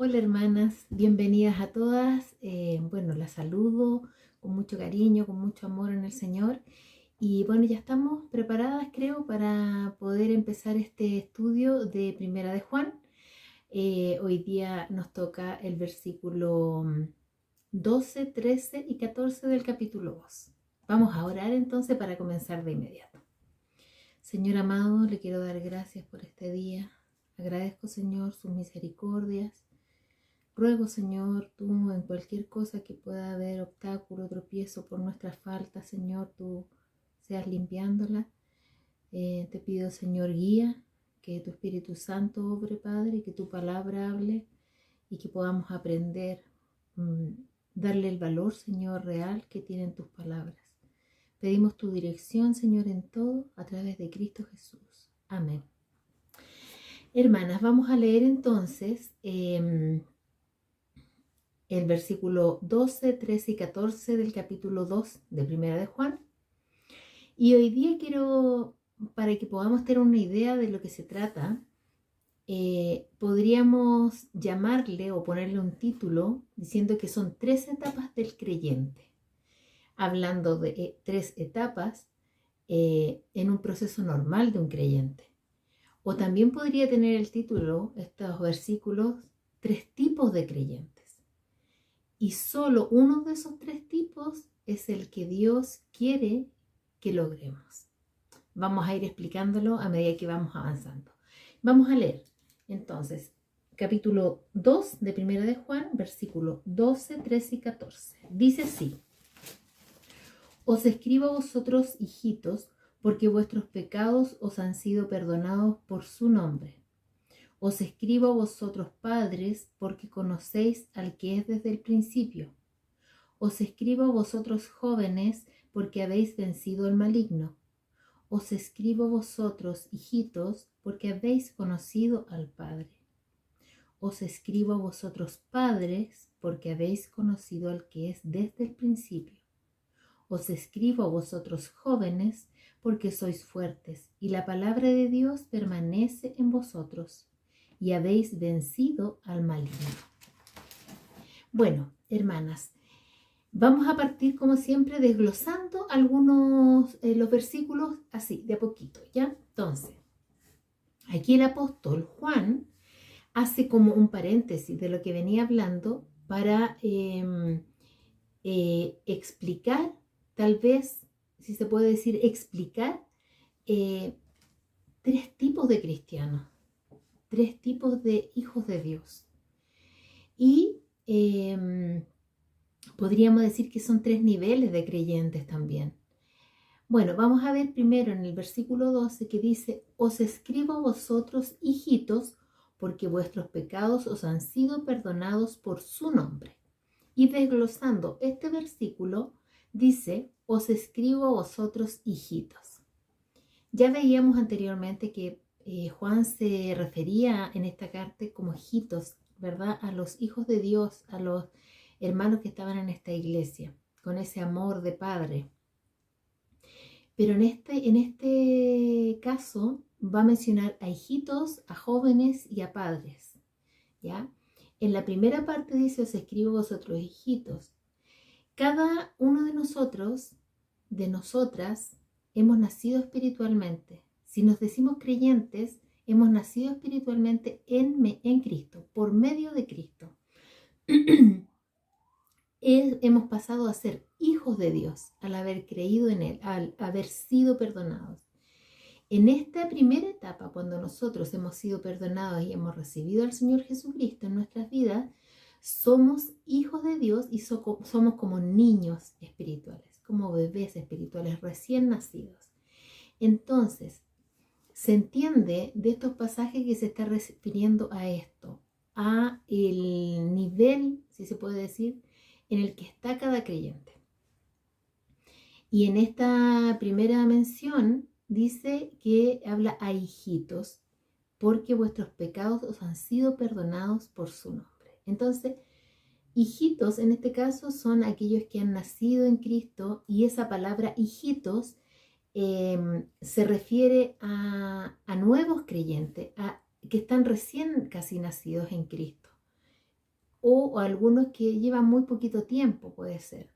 Hola hermanas, bienvenidas a todas. Bueno, las saludo con mucho cariño, con mucho amor en el Señor. Y bueno, ya estamos preparadas, creo, para poder empezar este estudio de Primera de Juan. Hoy día nos toca el versículo 12, 13 y 14 del capítulo 2. Vamos a orar entonces para comenzar de inmediato. Señor amado, le quiero dar gracias por este día. Agradezco, Señor, sus misericordias. Ruego, Señor, tú en cualquier cosa que pueda haber obstáculo, tropiezo por nuestra falta, Señor, tú seas limpiándola. Te pido, Señor, guía, que tu Espíritu Santo obre, Padre, que tu palabra hable y que podamos aprender, darle el valor, Señor, real que tienen tus palabras. Pedimos tu dirección, Señor, en todo, a través de Cristo Jesús. Amén. Hermanas, vamos a leer entonces el versículo 12, 13 y 14 del capítulo 2 de Primera de Juan. Y hoy día quiero, para que podamos tener una idea de lo que se trata, podríamos llamarle o ponerle un título diciendo que son 3 etapas del creyente, hablando de 3 etapas en un proceso normal de un creyente. O también podría tener el título, estos versículos, 3 tipos de creyentes. Y solo uno de esos 3 tipos es el que Dios quiere que logremos. Vamos a ir explicándolo a medida que vamos avanzando. Vamos a leer entonces capítulo 2 de Primera de Juan, versículo 12, 13 y 14. Dice así: Os escribo a vosotros, hijitos, porque vuestros pecados os han sido perdonados por su nombre. Os escribo a vosotros, padres, porque conocéis al que es desde el principio. Os escribo a vosotros, jóvenes, porque habéis vencido al maligno. Os escribo a vosotros, hijitos, porque habéis conocido al Padre. Os escribo a vosotros, padres, porque habéis conocido al que es desde el principio. Os escribo a vosotros, jóvenes, porque sois fuertes, y la palabra de Dios permanece en vosotros, y habéis vencido al maligno. Bueno, hermanas, vamos a partir como siempre desglosando algunos los versículos así, de a poquito, ¿ya? Entonces, aquí el apóstol Juan hace como un paréntesis de lo que venía hablando para explicar, tal vez, si se puede decir, explicar 3 tipos de cristianos, 3 tipos de hijos de Dios. Y podríamos decir que son 3 niveles de creyentes también. Bueno, vamos a ver primero en el versículo 12 que dice: Os escribo a vosotros, hijitos, porque vuestros pecados os han sido perdonados por su nombre. Y desglosando este versículo, dice: Os escribo a vosotros, hijitos. Ya veíamos anteriormente que Juan se refería en esta carta como hijitos, ¿verdad? A los hijos de Dios, a los hermanos que estaban en esta iglesia, con ese amor de padre. Pero en este caso va a mencionar a hijitos, a jóvenes y a padres, ¿ya? En la primera parte dice: Os escribo a vosotros, hijitos. Cada uno de nosotros, de nosotras, hemos nacido espiritualmente. Si nos decimos creyentes, hemos nacido espiritualmente en Cristo, por medio de Cristo. Hemos pasado a ser hijos de Dios al haber creído en Él, al haber sido perdonados. En esta primera etapa, cuando nosotros hemos sido perdonados y hemos recibido al Señor Jesucristo en nuestras vidas, somos hijos de Dios y somos como niños espirituales, como bebés espirituales recién nacidos. Entonces, se entiende de estos pasajes que se está refiriendo a esto, a el nivel, si se puede decir, en el que está cada creyente. Y en esta primera mención dice que habla a hijitos, porque vuestros pecados os han sido perdonados por su nombre. Entonces, hijitos en este caso son aquellos que han nacido en Cristo, y esa palabra hijitos se refiere a nuevos creyentes, que están recién casi nacidos en Cristo. o algunos que llevan muy poquito tiempo, puede ser.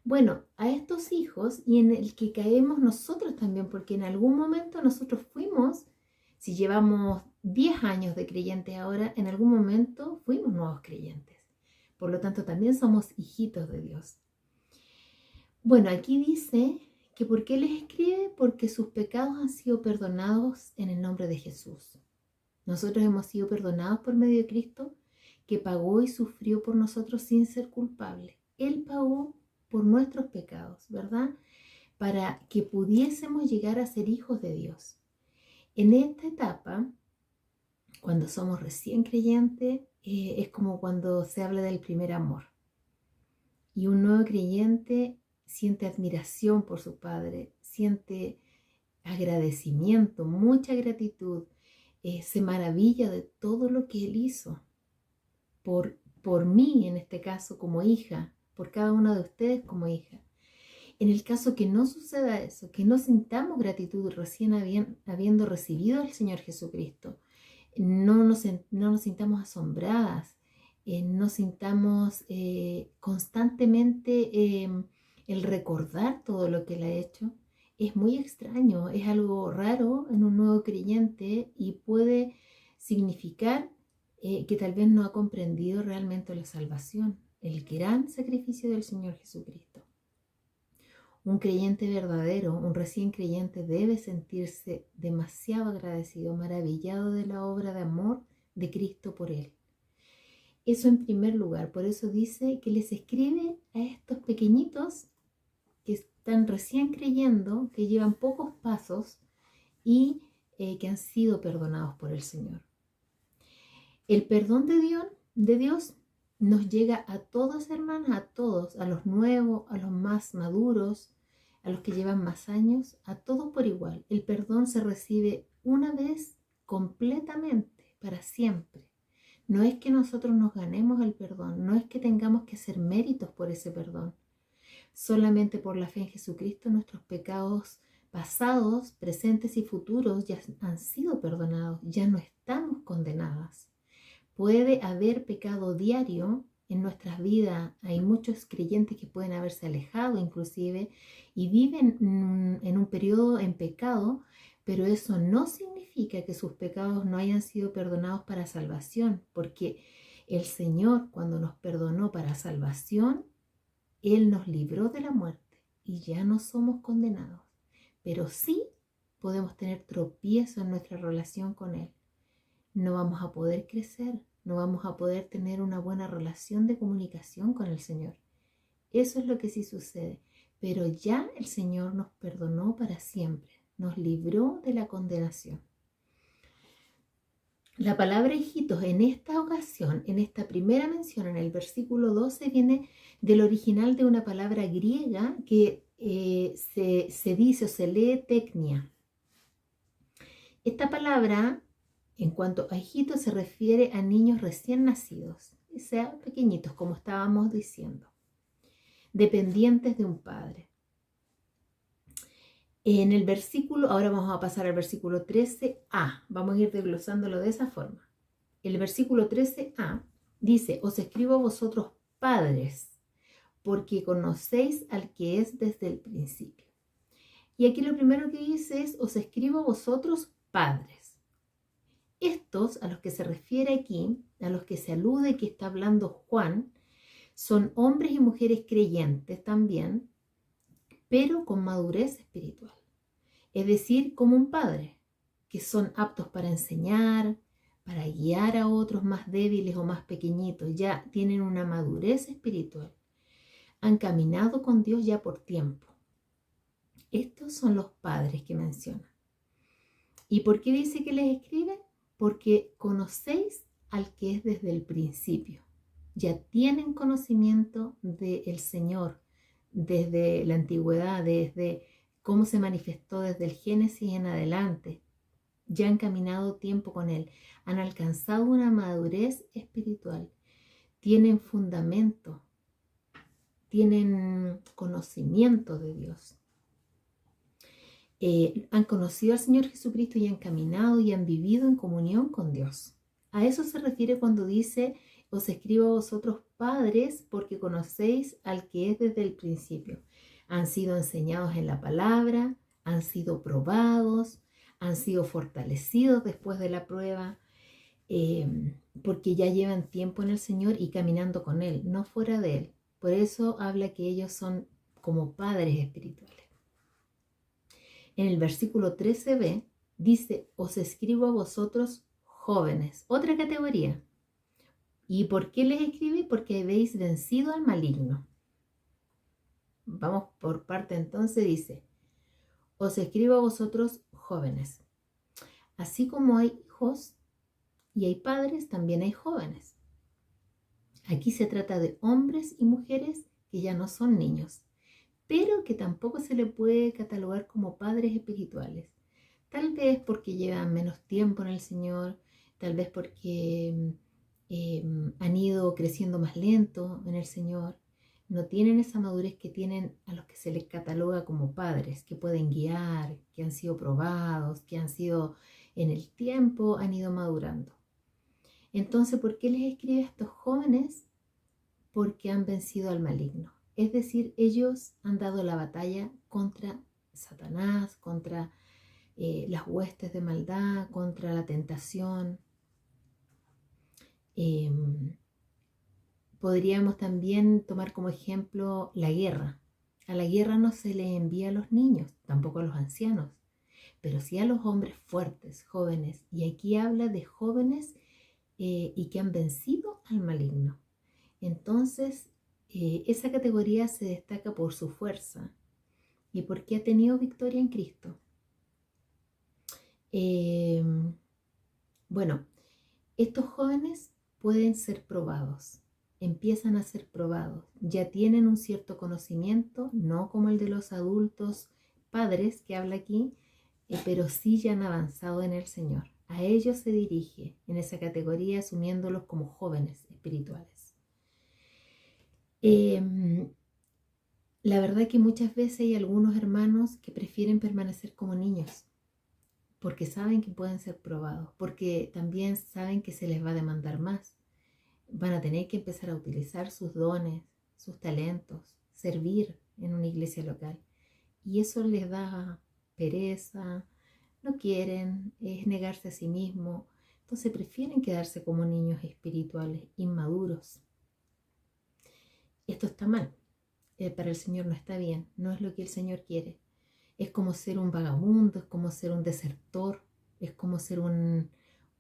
Bueno, a estos hijos y en el que caemos nosotros también, porque en algún momento nosotros fuimos, si llevamos 10 años de creyentes ahora, en algún momento fuimos nuevos creyentes. Por lo tanto, también somos hijitos de Dios. Bueno, aquí dice que ¿por qué les escribe? Porque sus pecados han sido perdonados en el nombre de Jesús. Nosotros hemos sido perdonados por medio de Cristo, que pagó y sufrió por nosotros sin ser culpable. Él pagó por nuestros pecados, ¿verdad? Para que pudiésemos llegar a ser hijos de Dios. En esta etapa, cuando somos recién creyentes, es como cuando se habla del primer amor. Y un nuevo creyente siente admiración por su padre, siente agradecimiento, mucha gratitud, se maravilla de todo lo que él hizo por mí, en este caso como hija, por cada una de ustedes como hija. En el caso que no suceda eso, que no sintamos gratitud recién habiendo recibido al Señor Jesucristo, no nos sintamos asombradas, no sintamos constantemente el recordar todo lo que Él ha hecho, es muy extraño, es algo raro en un nuevo creyente y puede significar que tal vez no ha comprendido realmente la salvación, el gran sacrificio del Señor Jesucristo. Un creyente verdadero, un recién creyente debe sentirse demasiado agradecido, maravillado de la obra de amor de Cristo por él. Eso en primer lugar, por eso dice que les escribe a estos pequeñitos que están recién creyendo, que llevan pocos pasos y que han sido perdonados por el Señor. El perdón de Dios nos llega a todos, hermanas, a todos, a los nuevos, a los más maduros, a los que llevan más años, a todos por igual. El perdón se recibe una vez completamente, para siempre. No es que nosotros nos ganemos el perdón, no es que tengamos que hacer méritos por ese perdón. Solamente por la fe en Jesucristo nuestros pecados pasados, presentes y futuros ya han sido perdonados, ya no estamos condenadas. Puede haber pecado diario en nuestras vidas. Hay muchos creyentes que pueden haberse alejado inclusive y viven en un periodo en pecado, pero eso no significa que sus pecados no hayan sido perdonados para salvación, porque el Señor, cuando nos perdonó para salvación, Él nos libró de la muerte y ya no somos condenados, pero sí podemos tener tropiezo en nuestra relación con Él. No vamos a poder crecer, no vamos a poder tener una buena relación de comunicación con el Señor. Eso es lo que sí sucede. Pero ya el Señor nos perdonó para siempre, nos libró de la condenación. La palabra hijitos en esta ocasión, en esta primera mención, en el versículo 12, viene del original de una palabra griega que se dice o se lee teknia. Esta palabra, en cuanto a hijitos, se refiere a niños recién nacidos, o sea, pequeñitos, como estábamos diciendo, dependientes de un padre. En el versículo, ahora vamos a pasar al versículo 13a, vamos a ir desglosándolo de esa forma. El versículo 13a dice, os escribo a vosotros padres, porque conocéis al que es desde el principio. Y aquí lo primero que dice es, os escribo a vosotros padres. Estos a los que se refiere aquí, a los que se alude que está hablando Juan, son hombres y mujeres creyentes también, pero con madurez espiritual. Es decir, como un padre, que son aptos para enseñar, para guiar a otros más débiles o más pequeñitos. Ya tienen una madurez espiritual. Han caminado con Dios ya por tiempo. Estos son los padres que menciona. ¿Y por qué dice que les escribe? Porque conocéis al que es desde el principio. Ya tienen conocimiento del Señor desde la antigüedad, desde cómo se manifestó desde el Génesis en adelante. Ya han caminado tiempo con Él, han alcanzado una madurez espiritual, tienen fundamento, tienen conocimiento de Dios. Han conocido al Señor Jesucristo y han caminado y han vivido en comunión con Dios. A eso se refiere cuando dice, Os escribo a vosotros padres porque conocéis al que es desde el principio. Han sido enseñados en la palabra, han sido probados, han sido fortalecidos después de la prueba, porque ya llevan tiempo en el Señor y caminando con Él, no fuera de Él. Por eso habla que ellos son como padres espirituales. En el versículo 13b dice, os escribo a vosotros jóvenes, otra categoría. ¿Y por qué les escribí? Porque habéis vencido al maligno. Vamos por parte entonces, dice, os escribo a vosotros jóvenes. Así como hay hijos y hay padres, también hay jóvenes. Aquí se trata de hombres y mujeres que ya no son niños, pero que tampoco se le puede catalogar como padres espirituales. Tal vez porque llevan menos tiempo en el Señor, tal vez porque han ido creciendo más lento en el Señor, no tienen esa madurez que tienen a los que se les cataloga como padres, que pueden guiar, que han sido probados, que han sido en el tiempo, han ido madurando. Entonces, ¿por qué les escribe a estos jóvenes? Porque han vencido al maligno. Es decir, ellos han dado la batalla contra Satanás, contra las huestes de maldad, contra la tentación. Podríamos también tomar como ejemplo la guerra. A la guerra no se le envía a los niños, tampoco a los ancianos, pero sí a los hombres fuertes, jóvenes. Y aquí habla de jóvenes y que han vencido al maligno. Entonces, esa categoría se destaca por su fuerza y porque ha tenido victoria en Cristo. Bueno, estos jóvenes pueden ser probados, empiezan a ser probados, ya tienen un cierto conocimiento, no como el de los adultos padres que habla aquí, pero sí ya han avanzado en el Señor. A ellos se dirige en esa categoría asumiéndolos como jóvenes espirituales. La verdad que muchas veces hay algunos hermanos que prefieren permanecer como niños porque saben que pueden ser probados, porque también saben que se les va a demandar más. Van a tener que empezar a utilizar sus dones, sus talentos, servir en una iglesia local. Y eso les da pereza, no quieren, es negarse a sí mismo. Entonces prefieren quedarse como niños espirituales, inmaduros. Esto está mal. Para el Señor no está bien, no es lo que el Señor quiere. Es como ser un vagabundo, es como ser un desertor, es como ser un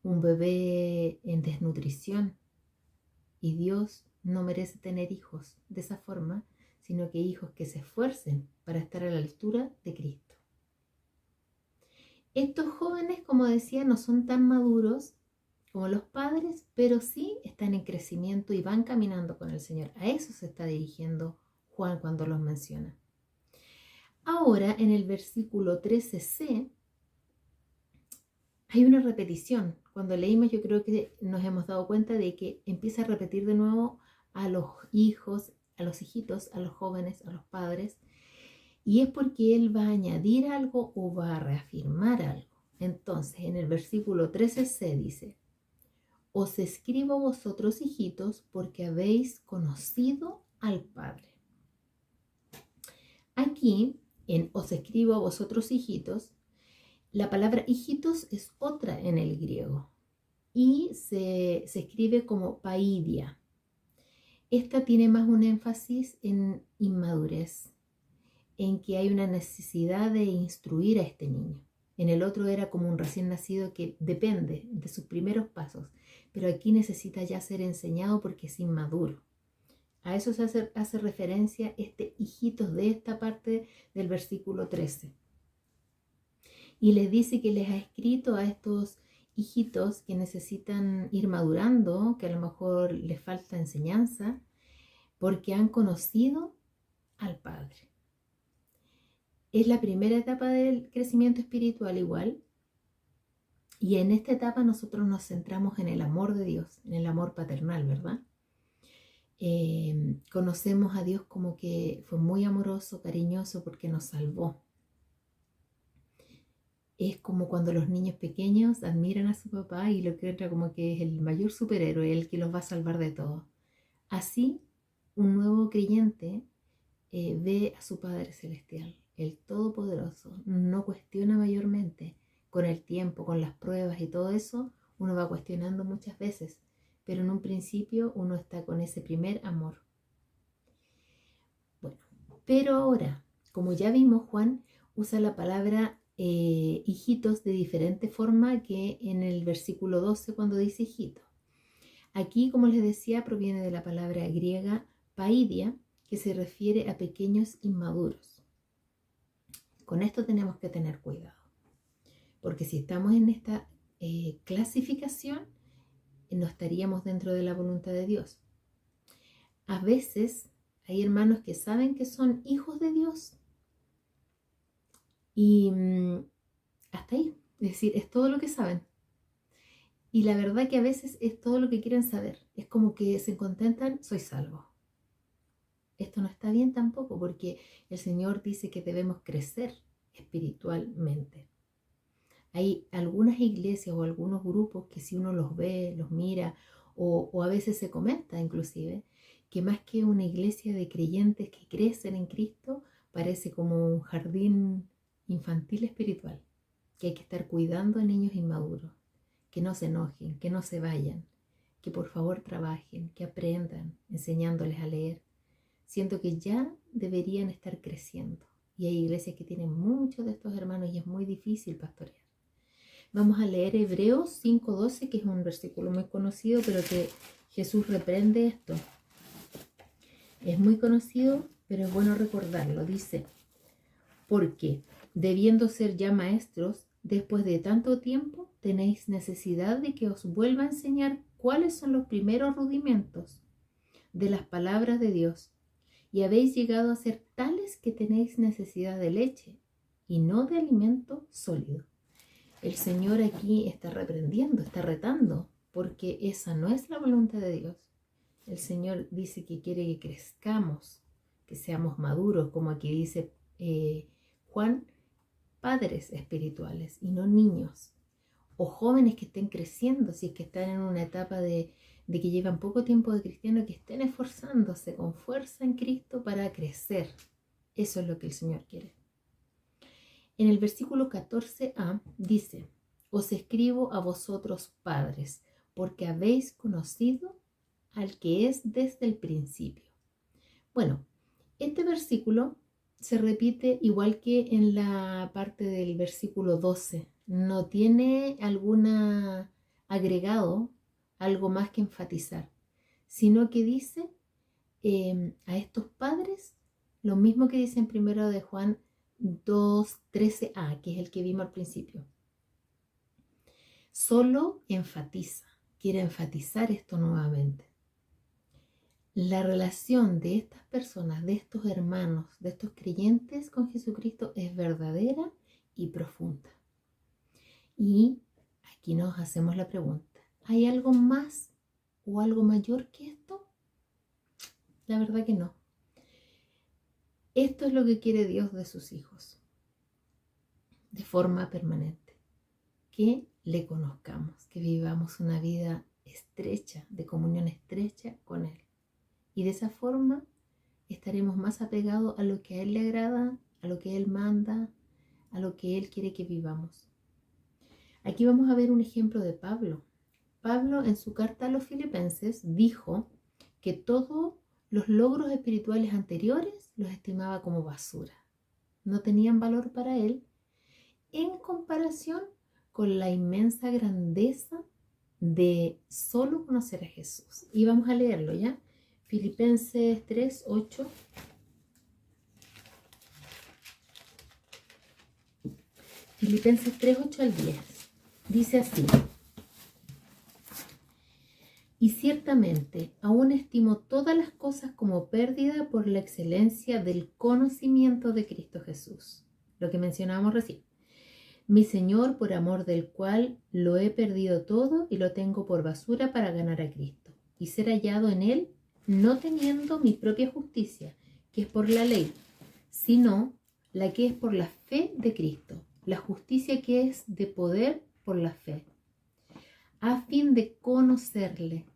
bebé en desnutrición. Y Dios no merece tener hijos de esa forma, sino que hijos que se esfuercen para estar a la altura de Cristo. Estos jóvenes, como decía, no son tan maduros como los padres, pero sí están en crecimiento y van caminando con el Señor. A eso se está dirigiendo Juan cuando los menciona. Ahora, en el versículo 13c, hay una repetición. Cuando leímos, yo creo que nos hemos dado cuenta de que empieza a repetir de nuevo a los hijos, a los hijitos, a los jóvenes, a los padres. Y es porque Él va a añadir algo o va a reafirmar algo. Entonces, en el versículo 13c dice, os escribo vosotros, hijitos, porque habéis conocido al Padre. Aquí, en os escribo a vosotros, hijitos, la palabra hijitos es otra en el griego y se escribe como paidia. Esta tiene más un énfasis en inmadurez, en que hay una necesidad de instruir a este niño. En el otro era como un recién nacido que depende de sus primeros pasos, pero aquí necesita ya ser enseñado porque es inmaduro. A eso se hace referencia este hijitos de esta parte del versículo 13. Y les dice que les ha escrito a estos hijitos que necesitan ir madurando, que a lo mejor les falta enseñanza, porque han conocido al Padre. Es la primera etapa del crecimiento espiritual igual, y en esta etapa nosotros nos centramos en el amor de Dios, en el amor paternal, ¿verdad? Conocemos a Dios como que fue muy amoroso, cariñoso, porque nos salvó. Es como cuando los niños pequeños admiran a su papá y lo encuentran como que es el mayor superhéroe, el que los va a salvar de todo. Así, un nuevo creyente ve a su Padre Celestial, el Todopoderoso. No cuestiona mayormente. Con el tiempo, con las pruebas y todo eso, uno va cuestionando muchas veces, pero en un principio uno está con ese primer amor. Bueno, pero ahora, como ya vimos, Juan usa la palabra hijitos de diferente forma que en el versículo 12 cuando dice hijito. Aquí, como les decía, proviene de la palabra griega paidia, que se refiere a pequeños inmaduros. Con esto tenemos que tener cuidado, porque si estamos en esta clasificación, no estaríamos dentro de la voluntad de Dios. A veces hay hermanos que saben que son hijos de Dios y hasta ahí, es decir, es todo lo que saben. Y la verdad que a veces es todo lo que quieren saber. Es como que se contentan, soy salvo. Esto no está bien tampoco, porque el Señor dice que debemos crecer espiritualmente. Hay algunas iglesias o algunos grupos que si uno los ve, los mira, o a veces se comenta inclusive, que más que una iglesia de creyentes que crecen en Cristo, parece como un jardín infantil espiritual, que hay que estar cuidando a niños inmaduros, que no se enojen, que no se vayan, que por favor trabajen, que aprendan, enseñándoles a leer. Siento que ya deberían estar creciendo. Y hay iglesias que tienen muchos de estos hermanos y es muy difícil pastorear. Vamos a leer Hebreos 5:12, que es un versículo muy conocido, pero que Jesús reprende esto. Es muy conocido, pero es bueno recordarlo. Dice, porque debiendo ser ya maestros, después de tanto tiempo, tenéis necesidad de que os vuelva a enseñar cuáles son los primeros rudimentos de las palabras de Dios. Y habéis llegado a ser tales que tenéis necesidad de leche y no de alimento sólido. El Señor aquí está reprendiendo, está retando, porque esa no es la voluntad de Dios. El Señor dice que quiere que crezcamos, que seamos maduros, como aquí dice Juan, padres espirituales y no niños, o jóvenes que estén creciendo, si es que están en una etapa de que llevan poco tiempo de cristiano, que estén esforzándose con fuerza en Cristo para crecer. Eso es lo que el Señor quiere. En el versículo 14a dice, os escribo a vosotros padres, porque habéis conocido al que es desde el principio. Bueno, este versículo se repite igual que en la parte del versículo 12. No tiene algún agregado, algo más que enfatizar, sino que dice a estos padres lo mismo que dice en 1 de Juan 2:13a, que es el que vimos al principio. Solo enfatiza, quiere enfatizar esto nuevamente. La relación de estas personas, de estos hermanos, de estos creyentes con Jesucristo es verdadera y profunda. Y aquí nos hacemos la pregunta, ¿hay algo más o algo mayor que esto? La verdad que no. Esto es lo que quiere Dios de sus hijos, de forma permanente, que le conozcamos, que vivamos una vida estrecha, de comunión estrecha con Él. Y de esa forma estaremos más apegados a lo que a Él le agrada, a lo que Él manda, a lo que Él quiere que vivamos. Aquí vamos a ver un ejemplo de Pablo. Pablo en su carta a los Filipenses dijo que todos los logros espirituales anteriores los estimaba como basura. No tenían valor para él en comparación con la inmensa grandeza de solo conocer a Jesús. Y vamos a leerlo, ¿ya? Filipenses 3:8. Filipenses 3:8 al 10. Dice así. Y ciertamente aún estimo todas las cosas como pérdida por la excelencia del conocimiento de Cristo Jesús. Lo que mencionábamos recién. Mi Señor, por amor del cual lo he perdido todo y lo tengo por basura para ganar a Cristo y ser hallado en Él, no teniendo mi propia justicia, que es por la ley, sino la que es por la fe de Cristo, la justicia que es de poder por la fe, a fin de conocerle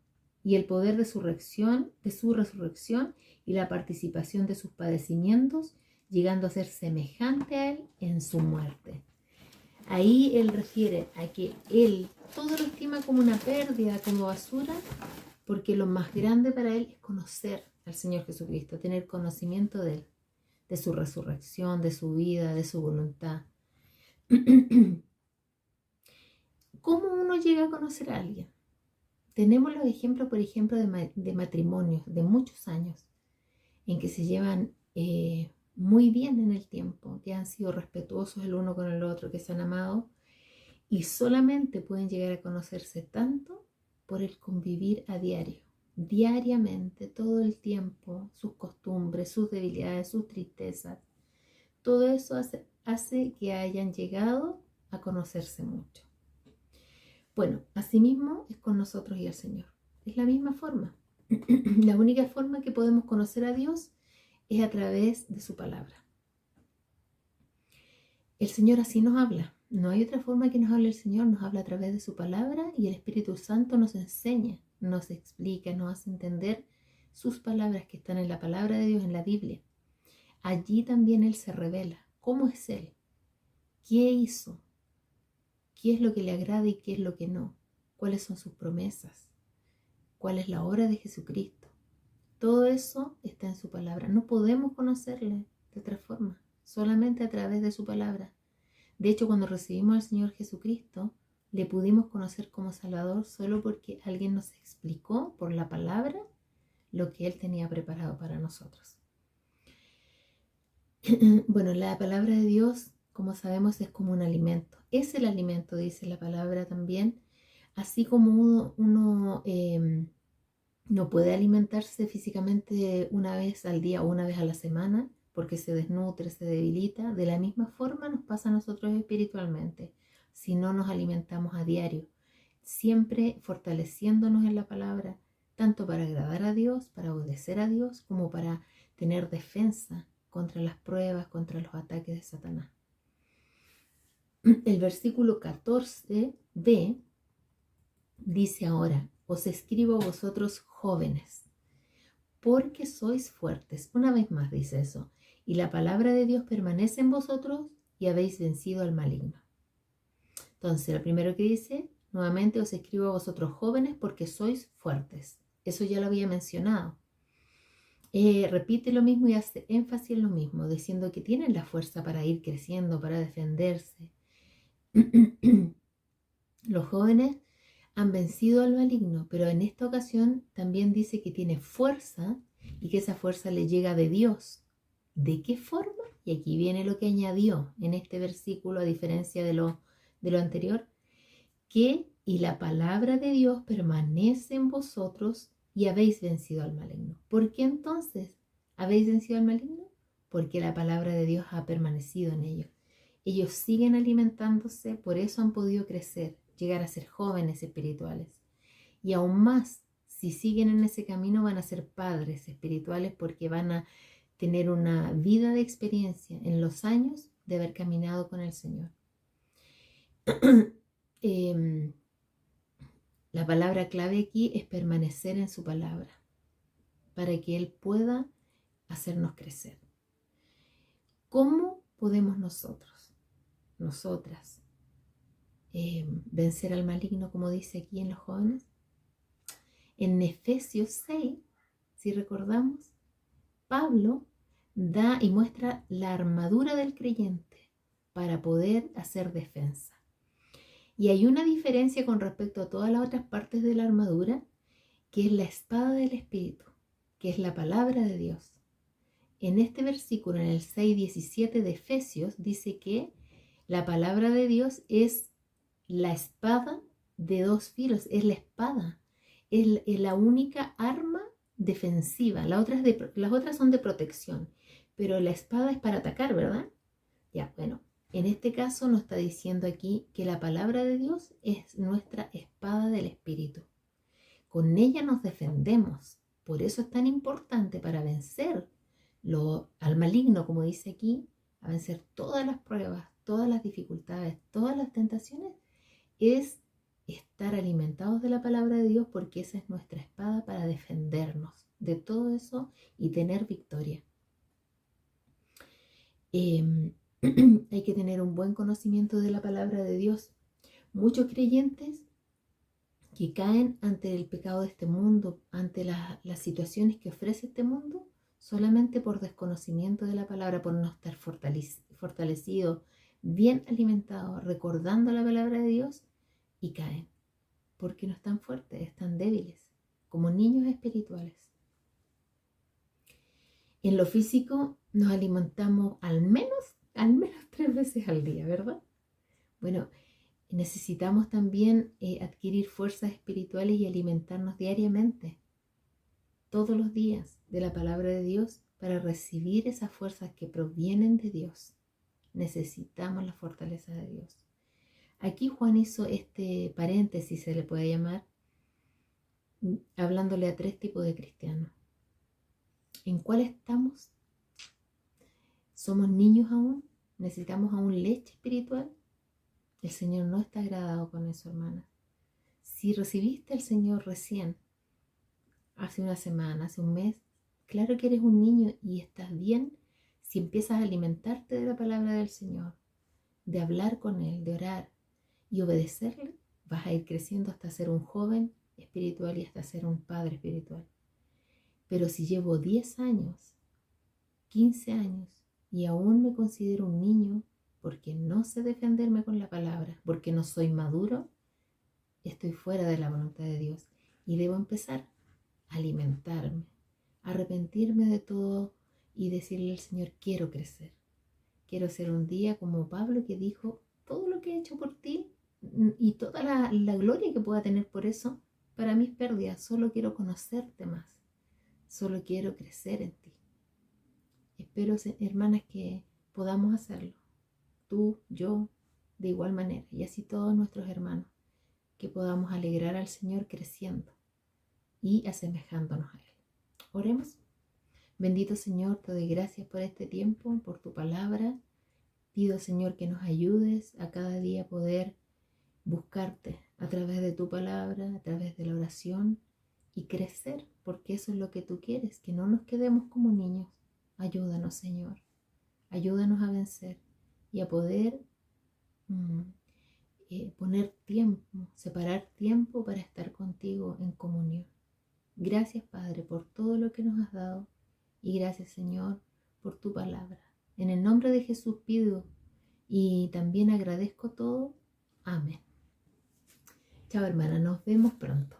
y el poder de su resurrección y la participación de sus padecimientos, llegando a ser semejante a él en su muerte. Ahí él refiere a que él todo lo estima como una pérdida, como basura, porque lo más grande para él es conocer al Señor Jesucristo, tener conocimiento de él, de su resurrección, de su vida, de su voluntad. ¿Cómo uno llega a conocer a alguien? Tenemos los ejemplos, por ejemplo, de matrimonios de muchos años en que se llevan muy bien en el tiempo, que han sido respetuosos el uno con el otro, que se han amado y solamente pueden llegar a conocerse tanto por el convivir a diario, diariamente, todo el tiempo, sus costumbres, sus debilidades, sus tristezas. Todo eso hace que hayan llegado a conocerse mucho. Bueno, asimismo es con nosotros y el Señor. Es la misma forma. La única forma que podemos conocer a Dios es a través de su palabra. El Señor así nos habla. No hay otra forma que nos hable el Señor. Nos habla a través de su palabra y el Espíritu Santo nos enseña, nos explica, nos hace entender sus palabras que están en la palabra de Dios, en la Biblia. Allí también Él se revela. ¿Cómo es Él? ¿Qué hizo? ¿Qué es lo que le agrada y qué es lo que no? ¿Cuáles son sus promesas? ¿Cuál es la obra de Jesucristo? Todo eso está en su palabra. No podemos conocerle de otra forma, solamente a través de su palabra. De hecho, cuando recibimos al Señor Jesucristo, le pudimos conocer como Salvador solo porque alguien nos explicó por la palabra lo que Él tenía preparado para nosotros. Bueno, la palabra de Dios, como sabemos, es como un alimento. Es el alimento, dice la palabra también. Así como uno no puede alimentarse físicamente una vez al día o una vez a la semana, porque se desnutre, se debilita, de la misma forma nos pasa a nosotros espiritualmente, si no nos alimentamos a diario, siempre fortaleciéndonos en la palabra, tanto para agradar a Dios, para obedecer a Dios, como para tener defensa contra las pruebas, contra los ataques de Satanás. El versículo 14b dice ahora: os escribo a vosotros jóvenes, porque sois fuertes. Una vez más dice eso. Y la palabra de Dios permanece en vosotros y habéis vencido al maligno. Entonces, lo primero que dice, nuevamente os escribo a vosotros jóvenes porque sois fuertes. Eso ya lo había mencionado. Repite lo mismo y hace énfasis en lo mismo, diciendo que tienen la fuerza para ir creciendo, para defenderse. Los jóvenes han vencido al maligno, pero en esta ocasión también dice que tiene fuerza y que esa fuerza le llega de Dios. ¿De qué forma? Y aquí viene lo que añadió en este versículo, a diferencia de lo anterior, que y la palabra de Dios permanece en vosotros y habéis vencido al maligno. ¿Por qué entonces habéis vencido al maligno? Porque la palabra de Dios ha permanecido en ellos. Ellos siguen alimentándose, por eso han podido crecer, llegar a ser jóvenes espirituales. Y aún más, si siguen en ese camino, van a ser padres espirituales porque van a tener una vida de experiencia en los años de haber caminado con el Señor. La palabra clave aquí es permanecer en su palabra para que Él pueda hacernos crecer. ¿Cómo podemos nosotras, vencer al maligno, como dice aquí en los jóvenes? En Efesios 6, si recordamos, Pablo da y muestra la armadura del creyente para poder hacer defensa. Y hay una diferencia con respecto a todas las otras partes de la armadura, que es la espada del Espíritu, que es la palabra de Dios. En este versículo, en el 6:17 de Efesios, dice que la palabra de Dios es la espada de dos filos, es la espada, es la única arma defensiva. Las otras son de protección, pero la espada es para atacar, ¿verdad? Ya, bueno, en este caso nos está diciendo aquí que la palabra de Dios es nuestra espada del Espíritu. Con ella nos defendemos. Por eso es tan importante para vencer al maligno, como dice aquí, a vencer todas las pruebas, todas las dificultades, todas las tentaciones, es estar alimentados de la palabra de Dios, porque esa es nuestra espada para defendernos de todo eso y tener victoria. Hay que tener un buen conocimiento de la palabra de Dios. Muchos creyentes que caen ante el pecado de este mundo, ante las situaciones que ofrece este mundo, solamente por desconocimiento de la palabra, por no estar fortalecidos, bien alimentados, recordando la palabra de Dios, y caen, porque no están fuertes, están débiles, como niños espirituales. En lo físico nos alimentamos al menos 3 veces al día, ¿verdad? Bueno, necesitamos también adquirir fuerzas espirituales y alimentarnos diariamente, todos los días, de la palabra de Dios para recibir esas fuerzas que provienen de Dios. Necesitamos la fortaleza de Dios. Aquí Juan hizo este paréntesis, se le puede llamar, hablándole a 3 tipos de cristianos. ¿En cuál estamos? ¿Somos niños aún? ¿Necesitamos aún leche espiritual? El Señor no está agradado con eso, hermana. Si recibiste al Señor recién, hace una semana, hace un mes, claro que eres un niño y estás bien si empiezas a alimentarte de la palabra del Señor, de hablar con Él, de orar y obedecerle. Vas a ir creciendo hasta ser un joven espiritual y hasta ser un padre espiritual. Pero si llevo 10 años, 15 años y aún me considero un niño porque no sé defenderme con la palabra, porque no soy maduro, estoy fuera de la voluntad de Dios y debo empezar a alimentarme, a arrepentirme de todo y decirle al Señor: quiero crecer, quiero ser un día como Pablo, que dijo: todo lo que he hecho por ti y toda la gloria que pueda tener por eso, para mí es pérdida. Solo quiero conocerte más, solo quiero crecer en ti. Espero, hermanas, que podamos hacerlo, tú, yo, de igual manera, y así todos nuestros hermanos, que podamos alegrar al Señor creciendo y asemejándonos a Él. Oremos. Bendito Señor, te doy gracias por este tiempo, por tu palabra. Pido, Señor, que nos ayudes a cada día poder buscarte a través de tu palabra, a través de la oración, y crecer, porque eso es lo que tú quieres, que no nos quedemos como niños. Ayúdanos, Señor. Ayúdanos a vencer y a poder poner tiempo, separar tiempo para estar contigo en comunión. Gracias, Padre, por todo lo que nos has dado, y gracias, Señor, por tu palabra. En el nombre de Jesús pido y también agradezco todo. Amén. Chao, hermana, nos vemos pronto.